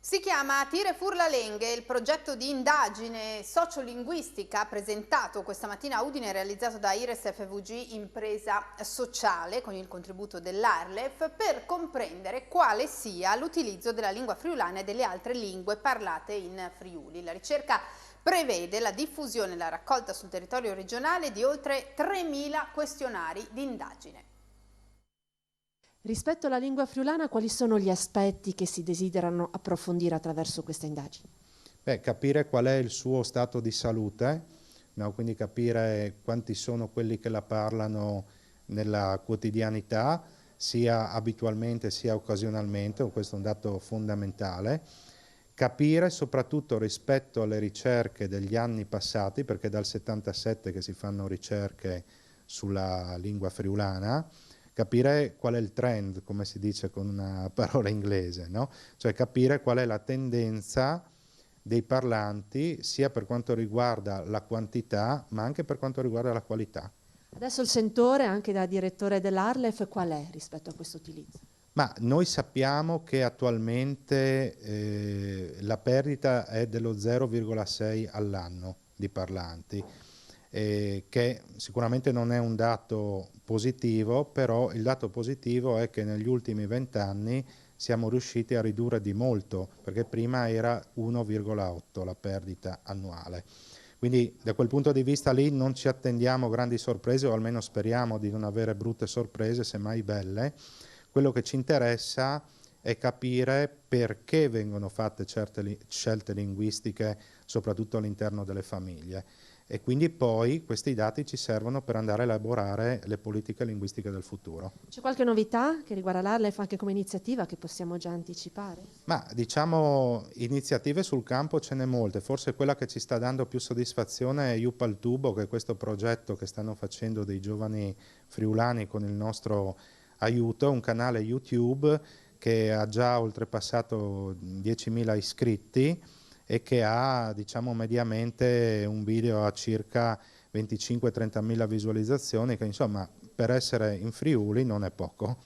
Si chiama Tire fur la Lenghe, il progetto di indagine sociolinguistica presentato questa mattina a Udine, realizzato da Ires FVG Impresa Sociale con il contributo dell'Arlef, per comprendere quale sia l'utilizzo della lingua friulana e delle altre lingue parlate in Friuli. La ricerca prevede la diffusione e la raccolta sul territorio regionale di oltre 3.000 questionari di indagine. Rispetto alla lingua friulana, quali sono gli aspetti che si desiderano approfondire attraverso questa indagine? Capire qual è il suo stato di salute, no? Quindi capire quanti sono quelli che la parlano nella quotidianità, sia abitualmente sia occasionalmente, questo è un dato fondamentale. Capire soprattutto rispetto alle ricerche degli anni passati, perché è dal 77 che si fanno ricerche sulla lingua friulana, capire qual è il trend, come si dice con una parola inglese, no? Cioè capire qual è la tendenza dei parlanti sia per quanto riguarda la quantità ma anche per quanto riguarda la qualità. Adesso il sentore, anche da direttore dell'Arlef, qual è rispetto a questo utilizzo? Ma noi sappiamo che attualmente la perdita è dello 0,6 all'anno di parlanti, che sicuramente non è un dato positivo, però il dato positivo è che negli ultimi 20 anni siamo riusciti a ridurre di molto, perché prima era 1,8 la perdita annuale. Quindi da quel punto di vista lì non ci attendiamo grandi sorprese, o almeno speriamo di non avere brutte sorprese, semmai belle. Quello che ci interessa è capire perché vengono fatte certe scelte linguistiche, soprattutto all'interno delle famiglie. E quindi poi questi dati ci servono per andare a elaborare le politiche linguistiche del futuro. C'è qualche novità che riguarda l'Arlef anche come iniziativa che possiamo già anticipare? Ma diciamo iniziative sul campo ce n'è molte, forse quella che ci sta dando più soddisfazione è Yup al Tubo, che è questo progetto che stanno facendo dei giovani friulani con il nostro aiuto, un canale YouTube che ha già oltrepassato 10.000 iscritti e che ha, diciamo, mediamente un video a circa 25-30.000 visualizzazioni, che insomma per essere in Friuli non è poco.